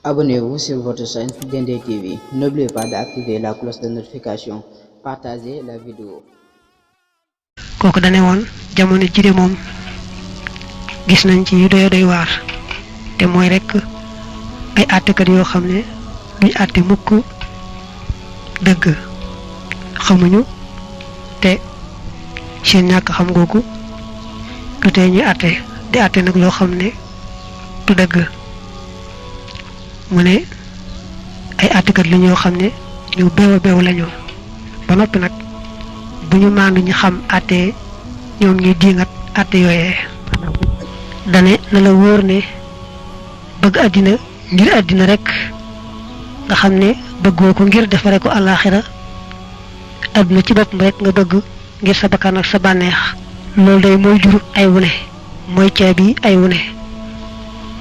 Abonnez-vous sur votre chaîne Dendé TV. N'oubliez pas d'activer la cloche de notification. Partagez la vidéo. kooku dane woon jamono ji de moom gis nañ ci yu doy waar te mooy rek ay àttekat yoo xam ne duñ àtte mukk dëgg xamuñu te seen ñàkk xam googu du tee ñuy àtte di àtte nag loo xam ne du dëgg mu ne ay àttekat la ñoo xam ne ñu beew lañu ba noppi nag bu ñu maandu ñu xam àtte ñoom ñuy diingat àtte yooyee dane na la wóor ne bëgg àddina ngir àddina rek nga xam ne bëggoo ko ngir defare ko àllaaxira àdduna ci boppam rek nga bëgg ngir sa bakkan ak sa bànneex loolu day mooy jur ay wune mooy caabi ay wune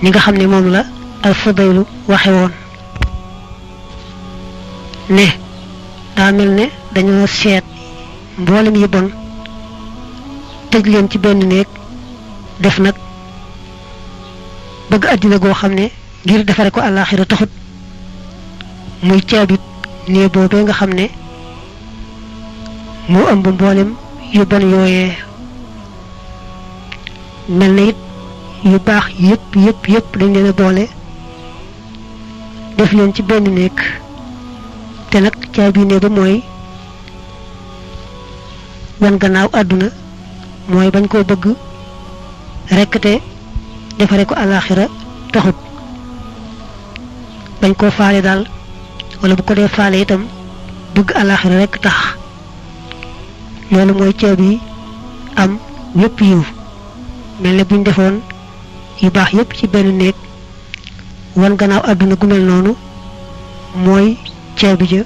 ñi nga xam ne moom la al-Fudaylu waxe woon ne daa mel ne dañoo seet mboolem yi bon tëj leen ci benn néeg def nag bëgg àddina goo xam ne ngir defare ko àllaaxira taxut muy caabit nee boobee nga xam ne moo ëmb mboolem yu bon yooyee mel na it yu baax yëpp dañ leen a boole def leen ci benn néeg te nag caabi nee ba mooy wan gannaaw àdduna mooy bañ koo bëgg rekk te defare ko àllaaxira taxut bañ koo faale daal wala bu ko dee faale itam bëgg àllaaxira rekk tax loolu mooy caabi am yëpp yiw mel ne buñ defoon yu baax yëpp ci benn néeg wan gannaaw àdduna gu mel noonu mooy caabi ja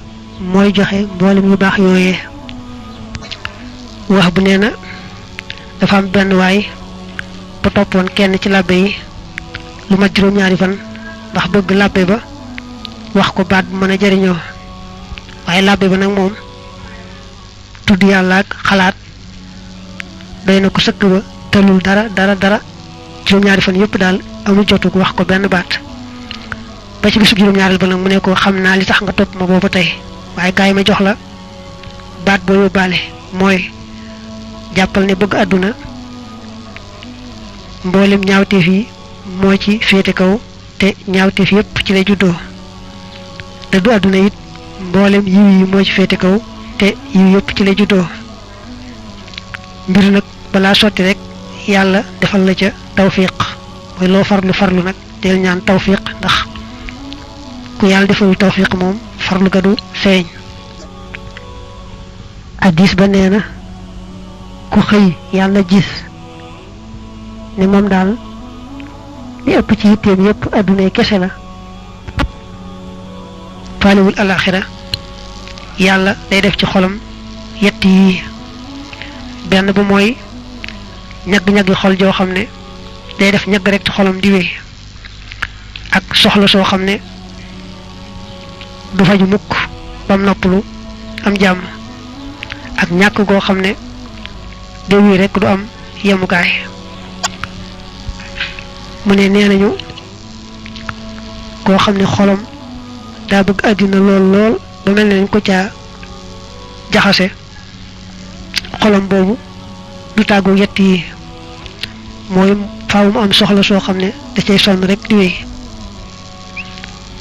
mooy joxe mboolem yu baax yooyee wax bu nee na dafa am benn waay bu toppoon kenn ci làbbe yi lu mat juróom-ñaari fan ndax bëgg làbbe ba wax ko baat bu mën a jariñoo waaye làbbe ba nag moom tudd yàlla ak xalaat doy na ko sëkk ba tëlul dara juróom-ñaari fan yëpp daal amul jotu wax ko benn baat ba ci bisu juróom-ñaareel ba nag mu ne ko xam naa li tax nga topp ma booba tey waaye gaay ma jox la baat boo yóbbaale mooy jàppal ne bëgg àdduna mboolem ñaawteef yi moo ci féete kaw te ñaawteef yëpp ci lay juddoo te du àdduna it mboolem yiw yi moo ci féete kaw te yiw yëpp ci lay juddoo mbir nag balaa sotti rek yàlla defal la ca tawfiq mooy loo farlu nag del ñaan tawfiq ndax ku yàlla defal tawfiq moom farlu ga du feeñ addis ba nee na ku xëy yàlla gis ne moom daal li ëpp ci yitteem yëpp addunay kese la faalewul alaxira yàlla day def ci xolam yett yi benn ba mooy ñagg-ñaggi xol joo xam ne day def ñagg rek ci xolam di wéy ak soxla soo xam ne du faju mukk bam noppalu am jàmm ak ñàkk goo xam ne day wéy rek du am yemukaay mu ne nee nañu koo xam ne xolam daa bëgg àddina lool ba mel ne dañ ko caa jaxase xolam boobu du tàggu yett yi mooy faaw mu am soxla soo xam ne da cay sonn rek di wéy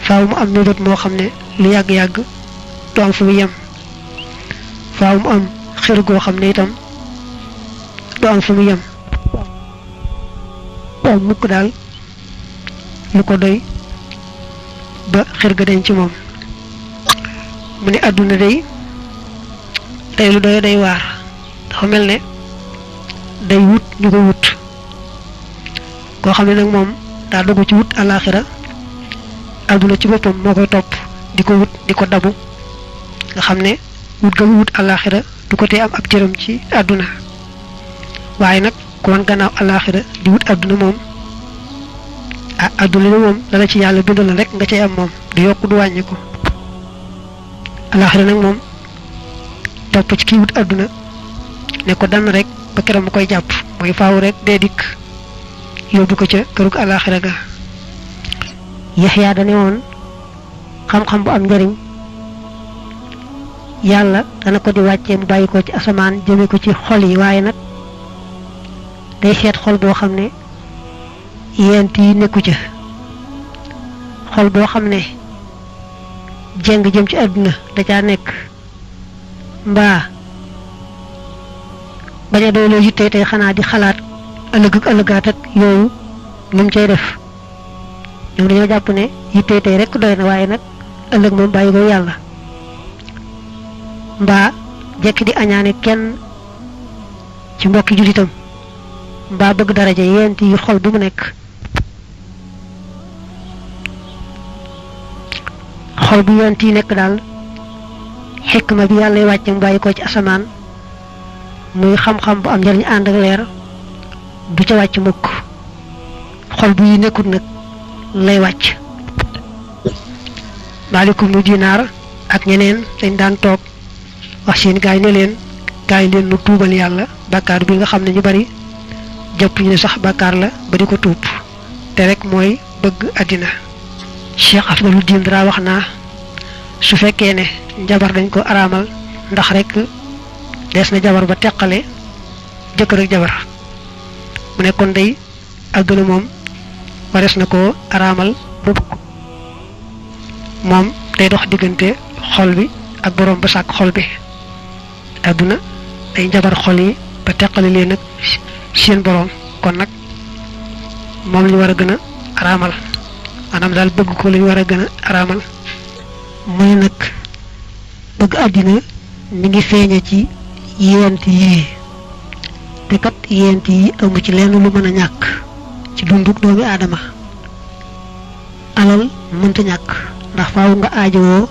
faaw mu am mébét moo xam ne lu yàgg-yàgg du am fu mu yem faaw mu am xër goo xam ne itam du am fu mu yem du am mukk daal lu ko doy ba xër ga dañ ci moom mu ne àdduna day lu doy day waar dafa mel ne day wut ñu ko wut koo xam ne nag moom daa dugg ci wut àllaaxira àdduna ci boppam moo koy topp di ko wut di ko dabu nga xam ne wut ga mu wut àllaaxira du ko tee am ab cëram ci àdduna waaye nag ku wan gannaaw àllaaxira di wut àdduna moom àdduna ni moom dala ci yàlla bindal la rek nga cay am moom du yokk du wàññi ko àllaaxira nag moom topp ci kii wut àdduna ne ko dann rek ba keroog mu koy jàpp mooy faaw rek dee dikk yóbbu ko ca kërug àllaaxira ga Yaxya dane woon xam-xam bu am njariñ yàlla dana ko di wàccee mu bàyyi ko ci asamaan jëme ko ci xol yi waaye nag day seet xol boo xam ne yent yi nekku ca xol boo xam ne jeng jëm ci àdduna da caa nekk mbaa bañ a doyloo yitte tey xanaa di xalaat ëllëg ak ëllëgaat ak yooyu lu mu cay def ñoom dañoo jàpp ne yitte tey rek doy na waaye nag ëllëg moom bàyyi ko yàlla mbaa jekki di añaane kenn ci mbokki jullitam mbaa bëgg daraja yent yi xol bu mu nekk xol bu yent yi nekk daal xikma bi yàlla wàcce mu bàyyi ko ci asamaan muy xam-xam bu am njariñ ànd ak leer du ca wàcc mukk xol bu yi nekkut nag lay wàcc Maalikum nu Dinaar ak ñeneen dañ daan toog wax seen gaay ne leen gaay leen nu tuubal yàlla bàkkaar bi nga xam ne ñu bari jàpp ñu ne sax bàkkaar la ba di ko tuub te rek mooy bëgg àddina Cheikh Afdaluddin dara wax naa su fekkee ne jabar dañ ko araamal ndax rek des na jabar ba teqale jëkkër ak jabar mu nekkoon day àdduna moom wares na ko araamal moom day dox diggante xol bi ak borom ba sàkk xol bi àdduna day jabar xol yi ba teqale leen ak seen borom kon nag moom lañu war a gën a araamal maanaam daal bëgg ko lañu war a gën a araamal mu ne nag bëgg àddina mi ngi feeñe ci yent yii te kat yent yi amu ci lenn lu mën a ñàkk ci dunduk doomi aadama alal mënta ñàkk ndax faaw nga aajowoo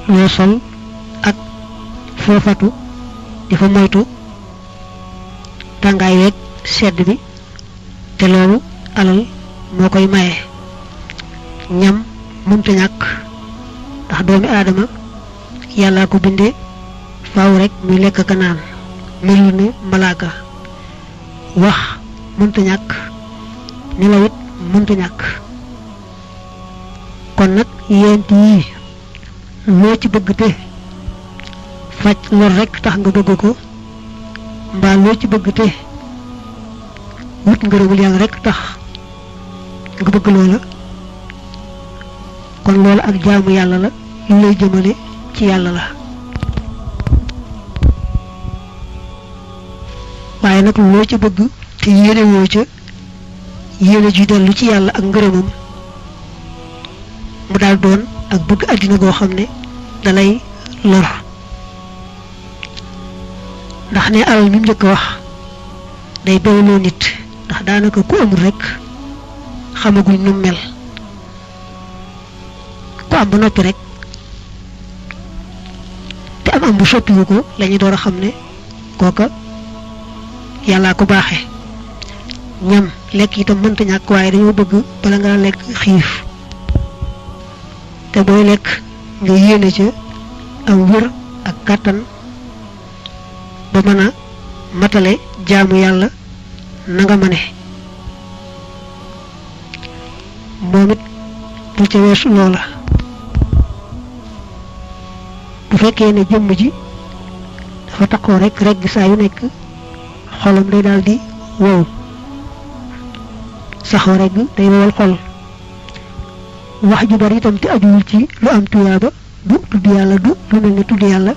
loo sol ak foofatu di fa moytu tàngaay weeg sedd bi te loolu alal moo koy maye ñam mënta ñàkk ndax doomi aadama yàllaa ko bindee faaw rek muy lekk ka naan melul ne malaaka wax mënta ñàkk nelaw it mënta ñàkk kon nag yent yii loo ci bëgg te faj lor rek tax nga bëgg ko mbaa loo ci bëgg te wut ngërëmul yàlla rek tax nga bëgg loola kon loola ak jaamu yàlla la lu lay jëmale ci yàlla la waaye nag loo ca bëgg te yéene woo ca yéene ju dellu ci yàlla ak ngërëmam mu daal doon ak bëgg àddina goo xam ne dalay lor ndax ne alal mi mu njëkk wax day bewloo nit ndax daanaka ku amul rek xamaguñ nu mel ku am ba noppi rek te am bu soppiwu ko lañu door a xam ne kooka yàllaa ko baaxe ñam lekk itam mënta ñàkk waaye dañoo bëgg bala ngaa lekk xiif te booy lekk nga yéene ca am wér ak kàttan ba mën a matale jaamu yàlla na nga mëne moom it bul ca weesu loola bu fekkee ne jëmm ji dafa taxoo rek regg saa yu nekk xolam day daal di wow saxoo regg day wowal xol wax ju bari itam te ajuwul ci lu am tuyaaba du tudd yàlla du lu mel ne tudd yàlla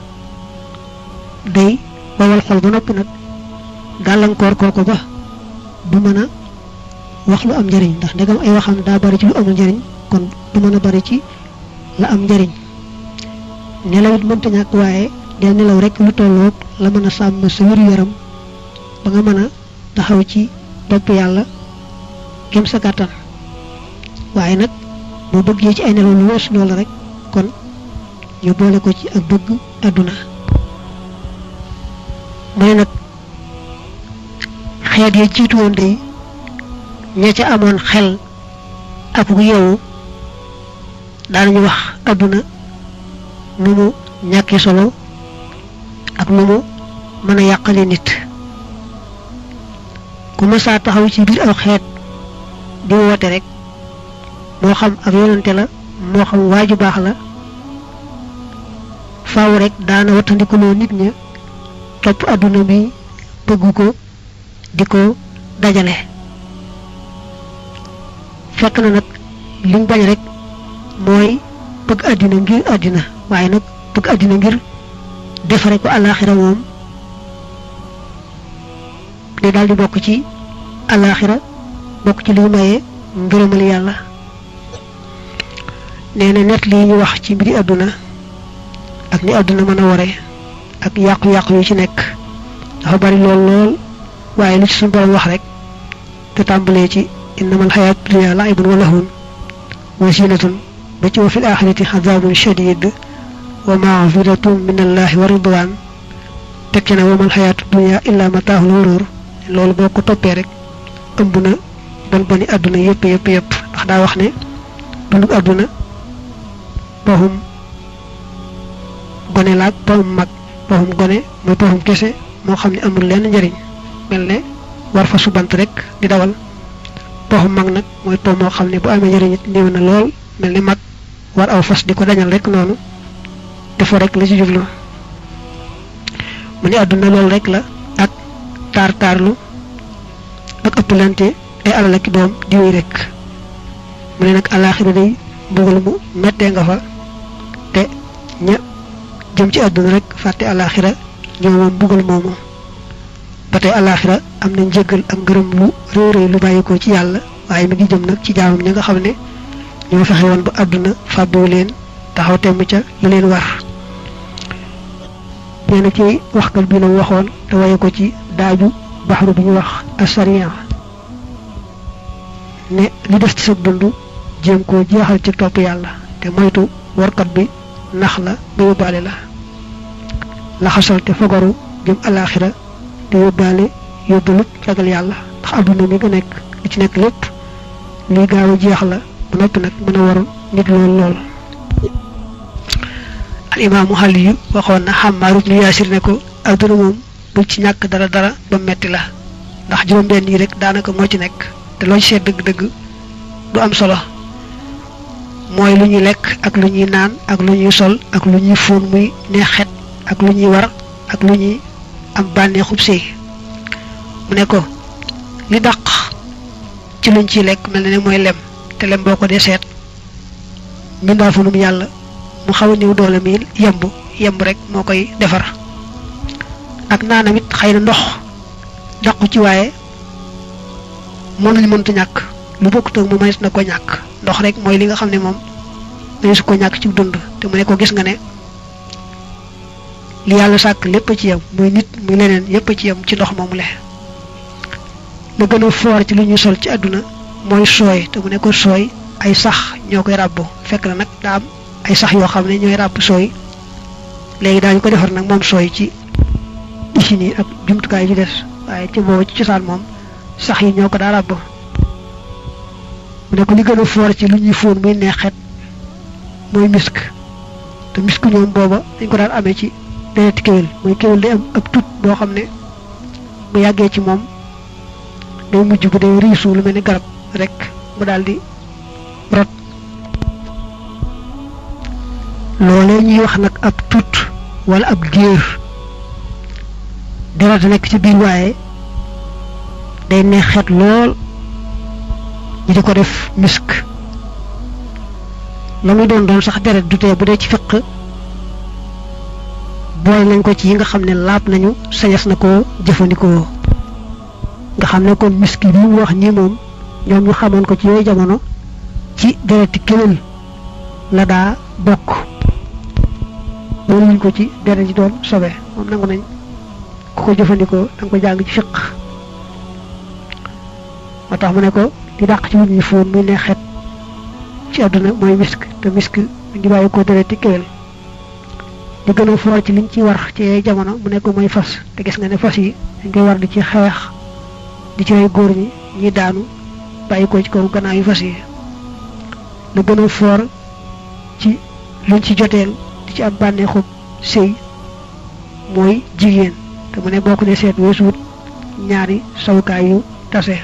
day wowal xol ba noppi nag gàllankoor kooko ba du mën a wax lu am njariñ ndax ndegam ay waxam daa bari ci lu amul njariñ kon du mën a bari ci la am njariñ nelaw it mënta ñàkk waaye del nelaw rek lu tolloog la mën a sàmm sa wéru yaram ba nga mën a taxaw ci topp yàlla kem sa kàttan waaye nag boo bëggee ci ay nelaw lu weesu loolu rek kon ñu boole ko ci ak bëgg àdduna mu ne nag xeet ya jiitu woon day ña ca amoon xel ak gu yeewu daanañu wax àdduna nu mu ñàkki solo ak nu mu mën a yàqale nit ku mësaa taxaw ci biir aw xeet di woote rek moo xam ak yonante la moo xam waaju baax la faaw rek daana wattandikuloo nit ña topp adduna bi bëgg ko di ko dajale fekk na nag liñ bañ rek mooy bëgg àddina ngir àddina waaye nag bëgg àddina ngir defare ko àllaaxira moom day daal di bokk ci àllaaxira bokk ci liy maye ngërëmal yàlla nee na net lii ñu wax ci mbiri àdduna ak ni àdduna mën a ware ak yàqu-yàqu yu ci nekk dafa bari lool waaye lu ci suñu borom wax rek te tàmbalee ci innamal hayaatu dunya la'ibun wa lahwun wa zinatun ba ci wa fil aaxirati azaabun shadiid wa magfiratun min allahi wa ridwaan teg ci ne wa mal hayaatu dunya illa mataahul ghuruur loolu boo ko toppee rek ëmb na boni àdduna yëpp ndax daa wax ne dundug àdduna paxum gone laag paxum mag paxum gone mooy paxum kese moo xam ne amul lenn njëriñ mel ne war fa subant rek di dawal paxum mag nag mooy pax moo xam ne bu amee njëriñ it néew na lool mel ni mag war aw fas di ko dañal rek noonu dafa rek la ci jublu mu ne àdduna loolu rek la ak taar-taarlu ak ëppalante ay alal ak doom di wéy rek mu ne nag àllaaxira day mbugal mu mettee nga fa te ña jëm ci àdduna rek fàtte àllaaxira ñoo moom mbugal moomu ba tey àllaaxira am na njëggal ak ngërëm lu réy lu bàyyikoo ci yàlla waaye mi ngi jëm nag ci jaamam ña nga xam ne ñoo fexe woon ba àdduna fàbbiwu leen taxaw temm ca la leen war nee na ci waxkat bi la waxoon te waye ko ci daaju baxru bi ñu wax asariya ne li des ci sa dund jéem koo jeexal ci topp yàlla te moytu warkat bi nax la ba yóbbaale la laxasal te fagaru jëm alaaxira te yóbbaale yóbbalut ragal yàlla ndax àdduna mi nga nekk li ci nekk lépp luy gaaw a jeex la bu noppi nag mën a waru nit lool al imaamu Xaliyu waxoon na Xammaar ibnu Yaasir ne ko àdduna moom bul ci ñàkk dara ba metti la ndax juróom-benn yi rek daanaka moo ci nekk te loo ci seet dëgg-dëgg du am solo mooy lu ñuy lekk ak lu ñuy naan ak lu ñuy sol ak lu ñuy fóon muy neex xet ak lu ñuy war ak lu ñuy am bànneexub sëy mu ne ko li dàq ci luñ ciy lekk mel na ne mooy lem te lem boo ko dee seet mbindaafunum yàlla mu xaw a néew doole mi yemb rek moo koy defar ak naanam it xëy na ndox dàqu ci waaye moom lañ mënta ñàkk lu bokkut ak mu mënees na ko ñàkk ndox rek mooy li nga xam ne moom mënees ko ñàkk ci dund te mu ne ko gis nga ne li yàlla sàkk lépp a ci yem muy nit muy leneen yépp a ci yem ci ndox moomu le la gën a foor ci lu ñuy sol ci àdduna mooy sooy te mu ne ko sooy ay sax ñoo koy ràbbu fekk na nag daa am ay sax yoo xam ne ñooy ràbb sooy léegi daañu ko defar nag moom sooy ci usine yi ak jumtukaay yi des waaye ci boobu ci cosaan moom sax yi ñoo ko daa ràbb mu ne ko li gën a foor ci lu ñuy fóon muy neexet mooy misk te misk ñoom booba dañ ko daan amee ci dereti kéwél mooy kéwél day am ab tut boo xam ne bu yàggee ci moom day mujj bu day riisu lu mel ni garab rek mu daal di rot loolee ñuy wax nag ab tut wala ab géer deret nekk ci biir waaye day neex xet lool ñu di ko def misk la muy doon sax deret du tee bu dee ci fiq boole nañ ko ci yi nga xam ne laab nañu sañas na ko jëfandikoo nga xam ne kon misk bi mu wax ñi moom ñoom ñu xamoon ko ci yooyu jamono ci dereti kéwél la daa bokk boole nañ ko ci deret ji doon sobe moom nangu nañ ku ko jëfandikoo danga ko jàng ci fiq moo tax mu ne ko di dàq ci lu ñuy fóon muy ne xet ci àdduna mooy misk te misk mi ngi bàyyi ko dereti kéwél di gën a foor ci liñ ci war ci yooyu jamono mu ne ko mooy fas te gis nga ne fas yi dañ koy war di ci xeex di ci rey góor ñi daanu bàyyi ko ci kaw gannaaw yu fas yi la gën a foor ci luñ ci joteel di ci am bànneexu sëy mooy jigéen te mu ne boo ko dee seet weesuwut ñaari sawukaay yu tase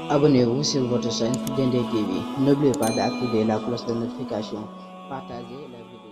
Abonnez-vous sur votre chaîne Dendey TV. N'oubliez pas d'activer la cloche de notification. Partagez la vidéo.